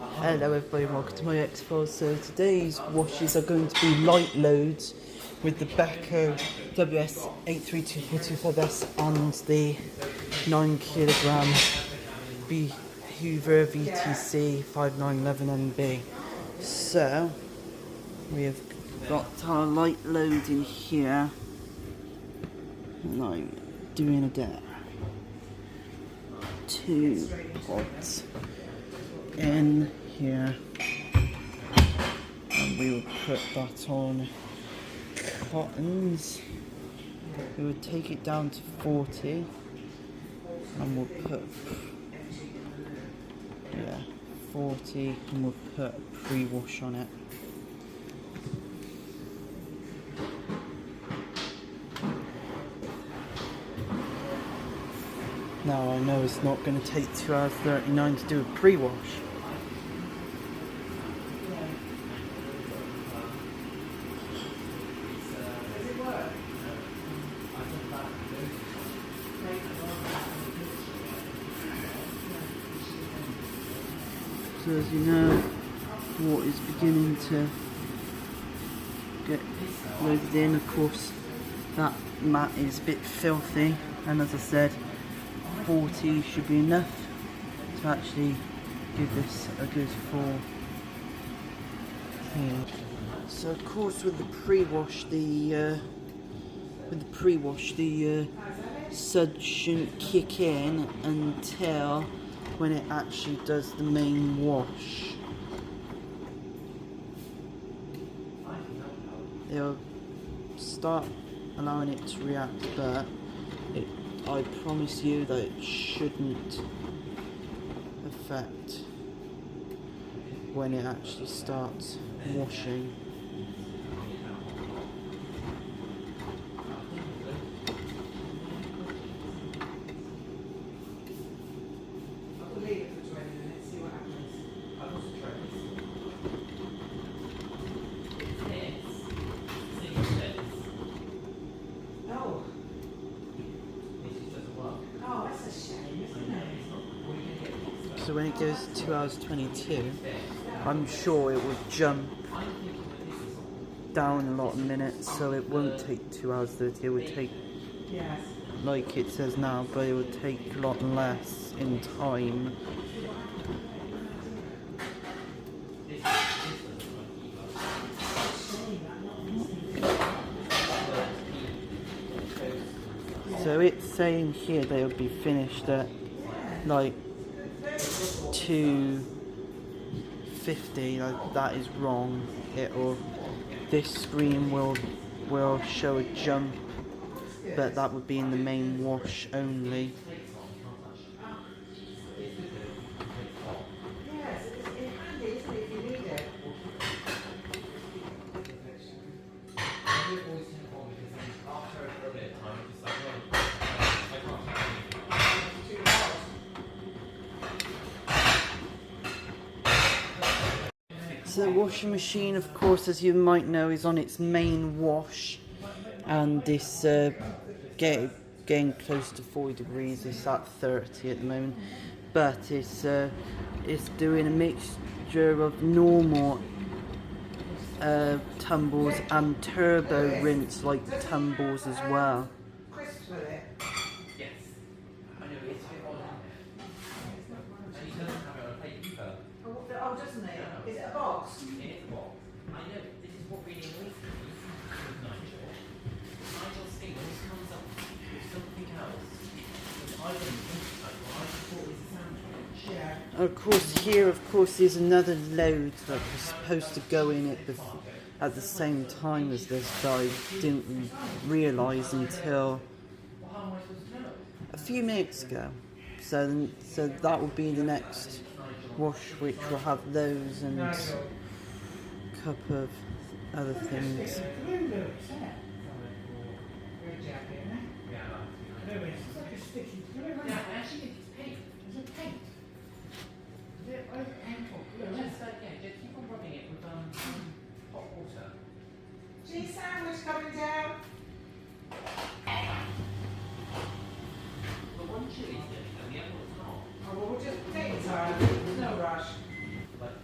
Hello everybody, welcome to my X-Files. So today's washes are going to be light loads with the Beko WS832425S and the 9kg Hoover VTC 5911MB. So we have got our light load in here and I'm doing a dare. 2 pods in here, and we will put that on cottons. We would take it down to 40 and we'll put 40 and we'll put a pre-wash on it. Now I know it's not going to take 2 hours 39 to do a pre-wash. So as you know, water is beginning to get loaded in. Of course, that mat is a bit filthy, and as I said, 40 should be enough to actually give this a good full clean. So of course with the pre-wash, the suds shouldn't kick in until when it actually does the main wash. It'll start allowing it to react, but I promise you that it shouldn't affect when it actually starts washing. So when it goes to 2 hours 22, I'm sure it will jump down a lot of minutes, so it won't take 2 hours 30. It would take, like it says now, but it would take a lot less in time. So it's saying here they will be finished at like 2:50. Like, that is wrong. This screen will show a jump, but that would be in the main wash only. So the washing machine, of course, as you might know, is on its main wash, and it's getting close to 40 degrees. It's at 30 at the moment, but it's doing a mixture of normal tumbles and turbo rinse like tumbles as well. Oh, doesn't it? Is it a box? It is a box. I know, this is what really annoys me with Nigel. Nigel's thing always comes up with something else, which I don't think like what I thought was a sandwich. Yeah. Of course, here, there's another load that was supposed to go in at the same time as this, but I didn't realise until a few minutes ago. So that will be the next wash, which will have those and a couple of other things. Keep on rubbing it with hot water. Cheese sandwich coming down. The one chili's good and the other one's not. Oh, well, we'll just take time. There's no rush. Like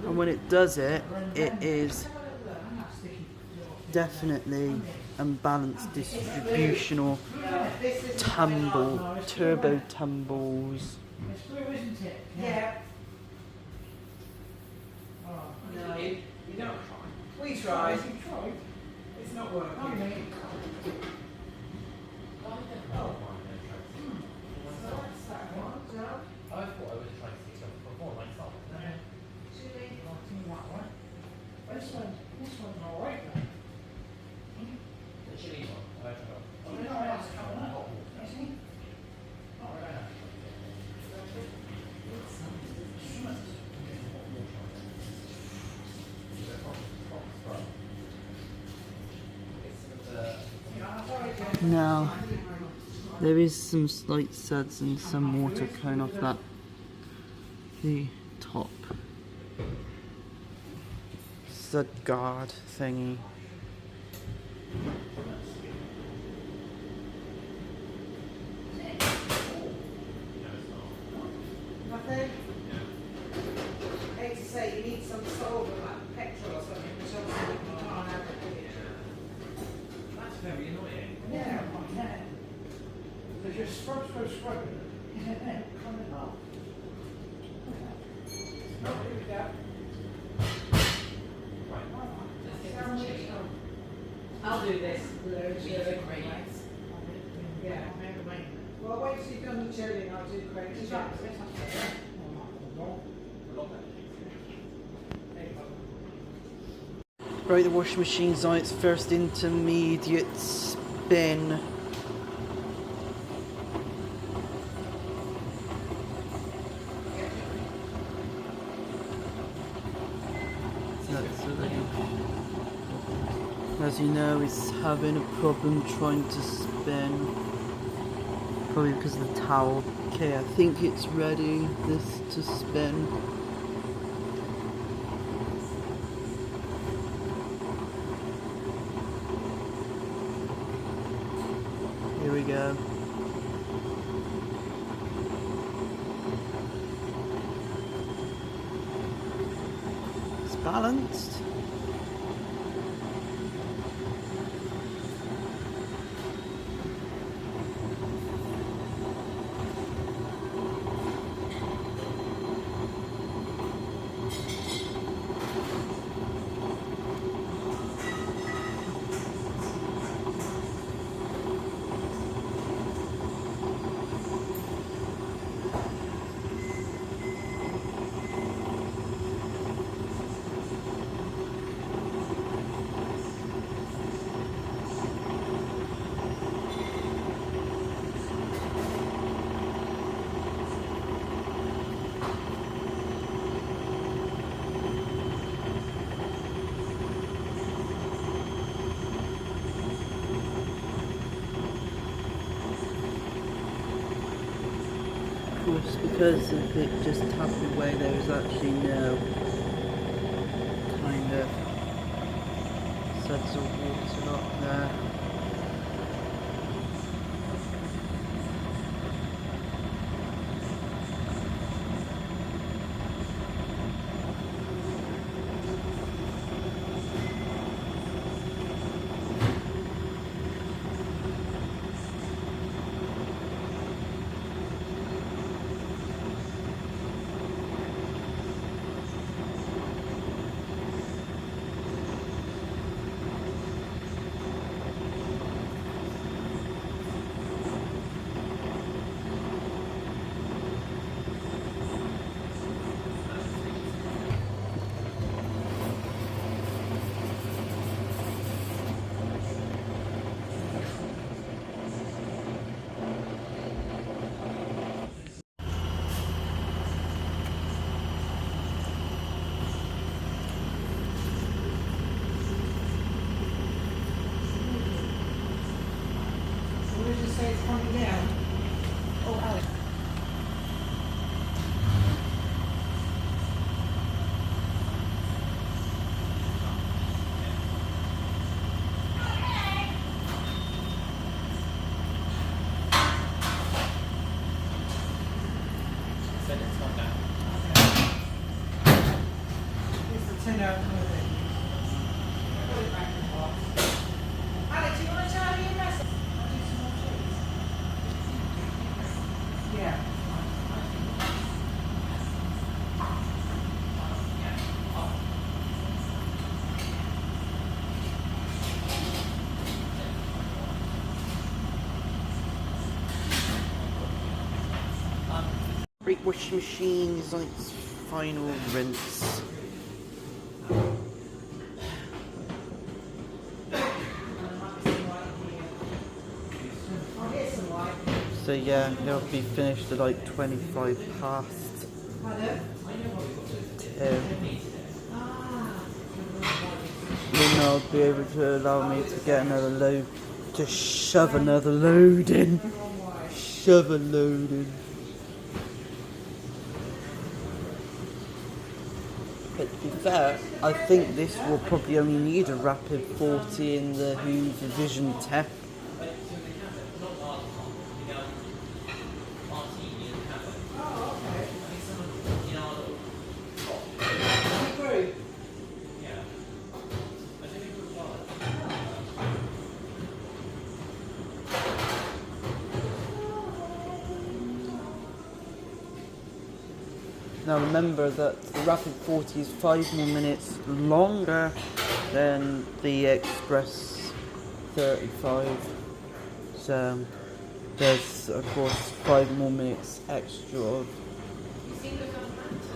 And when it does it, it is definitely unbalanced distributional tumble, turbo tumbles. It's blue, isn't it? Yeah. Oh. No. You don't try. We tried. You tried. It's not I working. mean, Oh. So that's that one, Joe. I thought I would have tried to see something before myself. Chili. I'll do that one. This one's all right. The chili one. I don't know. Oh, no, that's coming up. Is he? Oh, yeah. Now, there is some slight suds and some water coming off the top stud guard thingy. Nothing? Hate to say, you need some solvent like petrol or something, which obviously you can't have it. That's very annoying. Yeah. There's just scrub. Isn't it? Coming up. No, here we go. Right. Let's get this chili. I'll do this. We have a great. Yeah. Well, wait till you've done the chili and I'll do great. Right, the washing machine's on its first intermediate spin. As you know, it's having a problem trying to spin. Probably because of the towel. Okay, I think it's ready this to spin. Here we go. It's balanced. Of course, because if it just tapped away, there was actually no kind of suds of water up there. What did you say it's coming down? Oh, Alex. So let's come down. 10 out of 20. Put it back in the box. Alex, you want to tell me your message? I'll do some more cheese. Yeah. Right, washing machine is on its final rinse. I'll get some white. So yeah, it'll be finished at like 25 past Pardon? 2. Then they'll be able to allow me to get another load, to shove another load in. Shove a load in. But to be fair, I think this will probably only need a rapid 40 in the Hoover Vision Tech. Now remember that the Rapid 40 is 5 more minutes longer than the Express 35. So there's of course 5 more minutes extra of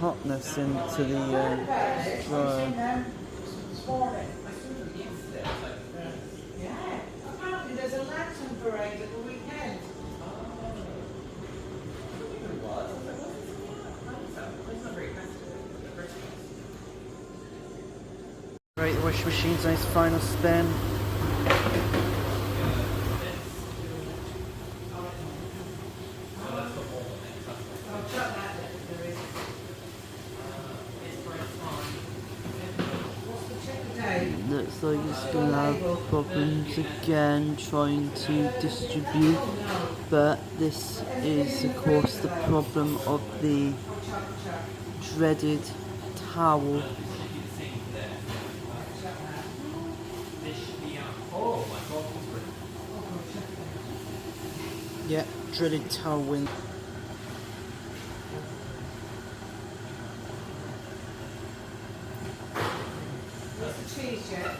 hotness into the dryer. Yeah. Apparently there's a lantern parade at the weekend. Right, the washing machine's on its final spin. I'll chuck that if there is. What's the check today? Looks like it's going to have problems again trying to distribute, but this is of course the problem of the dreaded towel. Yeah, dreaded towel win. What's the cheese yet?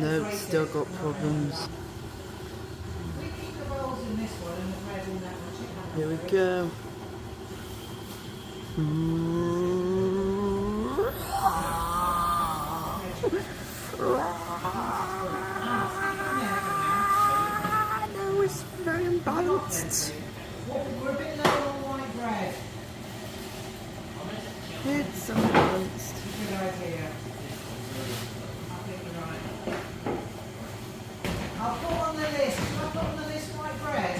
No, it's still got problems. We keep the rolls in this one and the bread in that one. Here we go. No, it's very unbalanced. We're a bit low on white bread. It's unbalanced. Good idea. I think you're right. I'll put on the list. Can I put on the list white bread?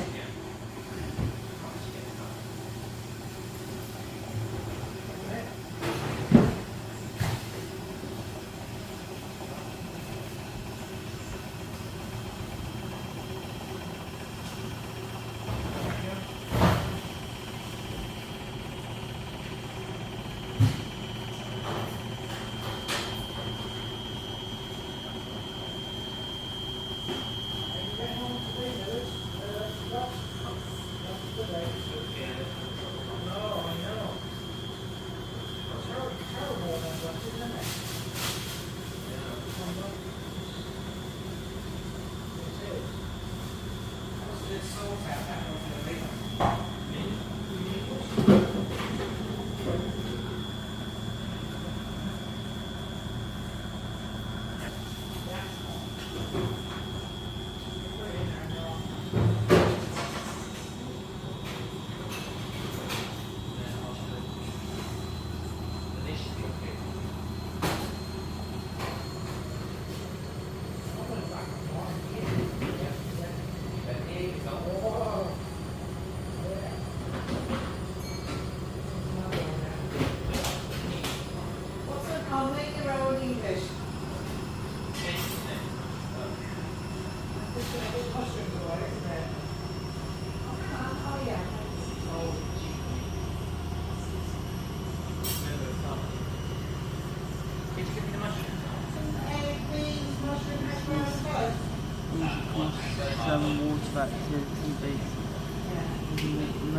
activity based.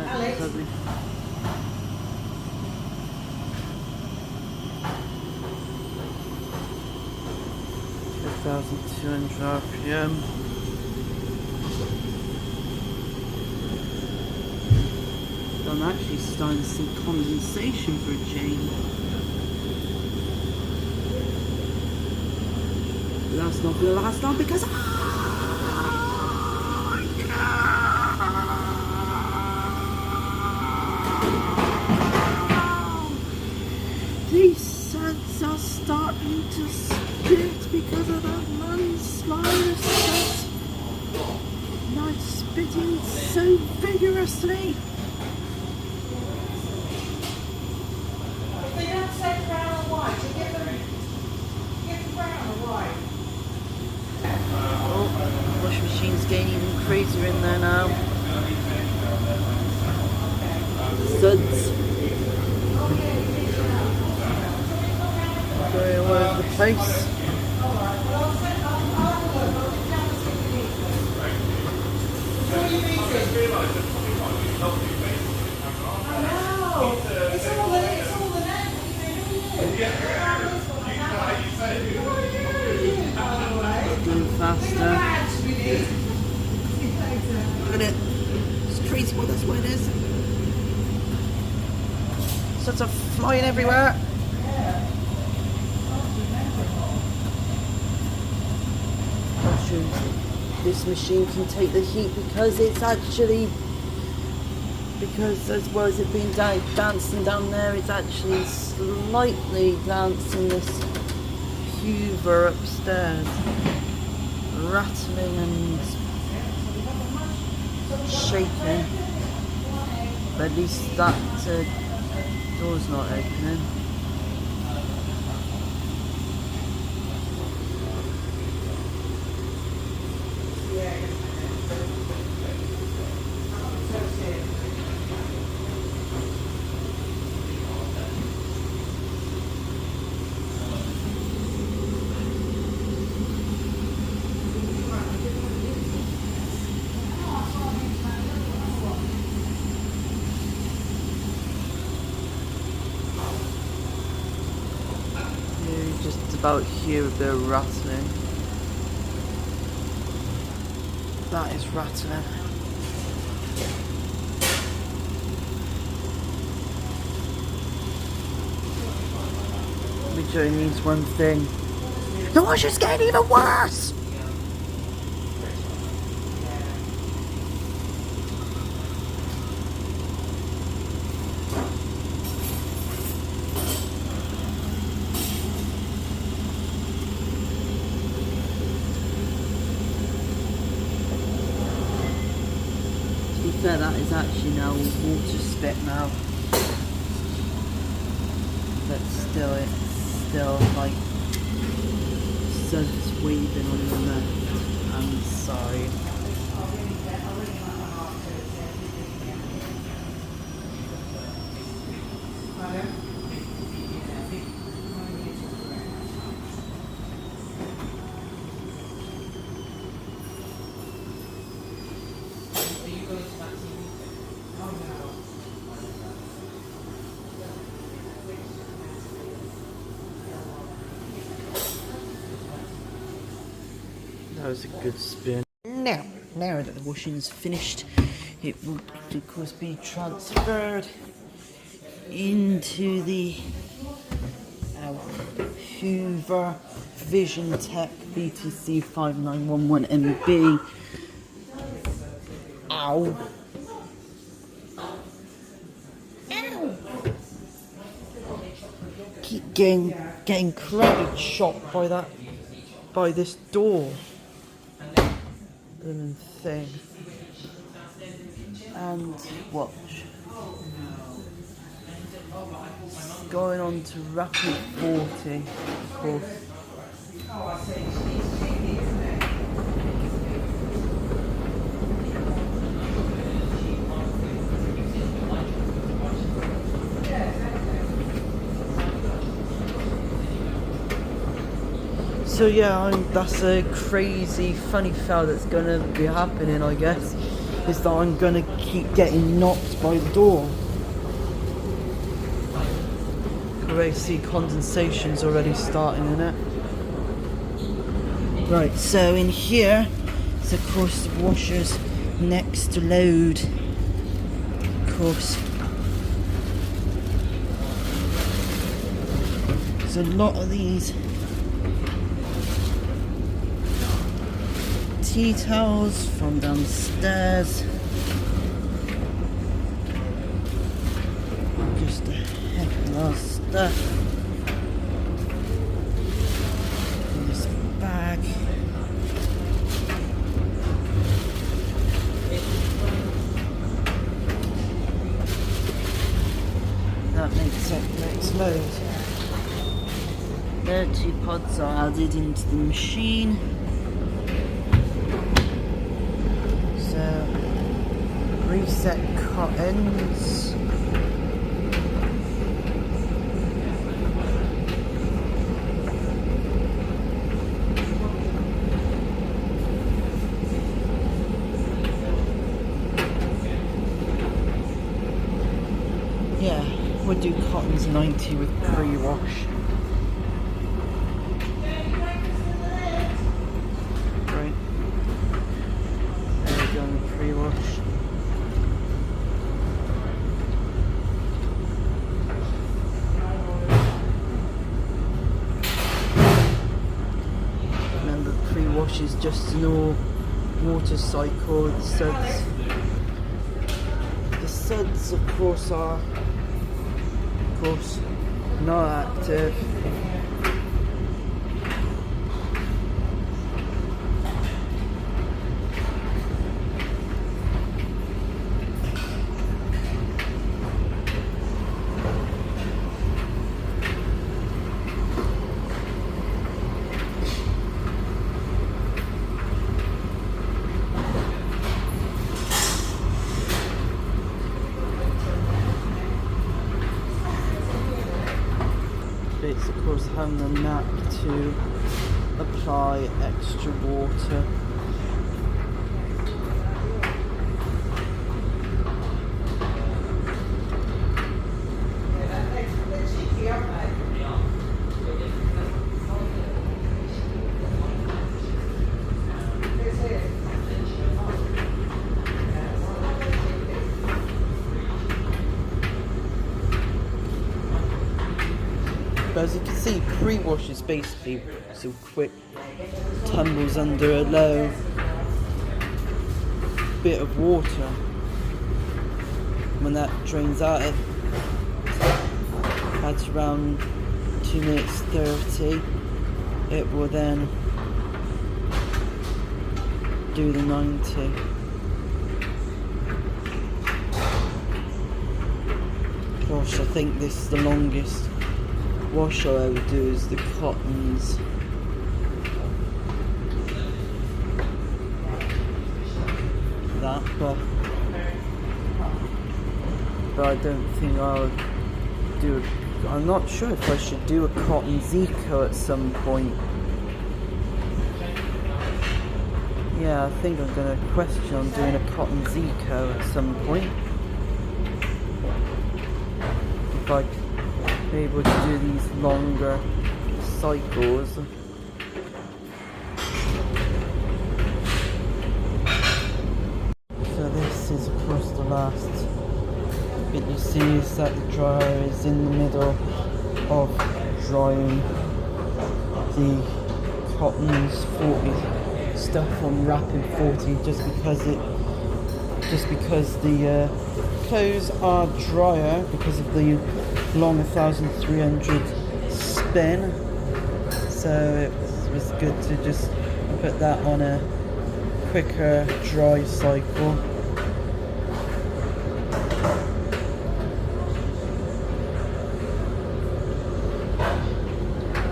Alex? 2,200 RPM. I'm actually starting to see condensation for a change. But that's not going to last long because these suds are starting to spit because of that landslide of suds. Not spitting so vigorously. If they don't say brown or white, you get them brown or white. Oh, the washing machine's getting even crazier in there now. Suds. Going all over the place. Going faster. Look at it. It's crazy what that's what it is. Suds are flying everywhere. This machine can take the heat because it's actually, because as well as it being dancing down there, it's actually slightly dancing this Hoover upstairs, rattling and shaking. But at least that door's not opening. Just about hear a bit of rattling. That is rattling. Which only means one thing. The washer's getting even worse! That is actually now water spit now, but still it's still like suds waving on the left hand side. That was a good spin. Now that the washing is finished, it will of course be transferred into the Hoover Vision Tech BTC 5911MB. Ow! Ow! Keep getting credit shot by this door. Thing. And watch. Going on to rapid 40, of course. So yeah, that's a crazy funny foul that's gonna be happening, I guess, is that I'm gonna keep getting knocked by the door. Already see condensation's already starting in it. Right, so in here is of course the washers next to load. Of course. There's a lot of these tea towels from downstairs. Just a heck of a lot of stuff. In this bag. That makes up the next load. 30 pods are added into the machine. So, reset cottons. Yeah, we'll do cottons 90 with pre-wash. Right. There we go on the pre-wash. Remember, pre-wash is just an all water cycle. The suds of course are not active. It's of course having the knack to apply extra water. But as you can see, pre-wash is basically so quick tumbles under a low bit of water. When that drains out, it adds around 2 minutes 30. It will then do the 90. Gosh, I think this is the longest wash I ever do is the cottons. That, but I don't think I'll do. I'm not sure if I should do a cotton Zico at some point. Yeah, I think I'm gonna question on doing a cotton Zico at some point. If I be able to do these longer cycles. So this is of course the last bit you see is that the dryer is in the middle of drying the cottons 40 stuff on wrapping 40 just because the clothes are drier because of the long 1300 spin, so it was good to just put that on a quicker dry cycle.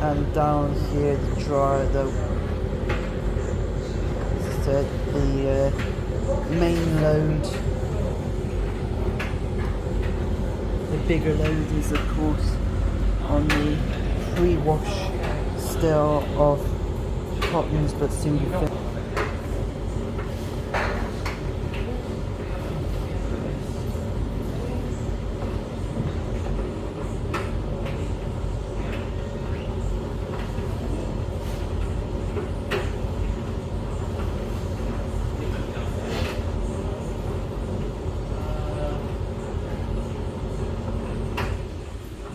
And down here the dryer, the main load, the bigger load is of course on the pre-wash still of Cottons, but single fit.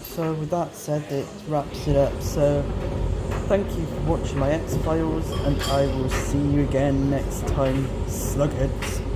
So with that said, it wraps it up. So thank you for watching my X-Files, and I will see you again next time, slugheads.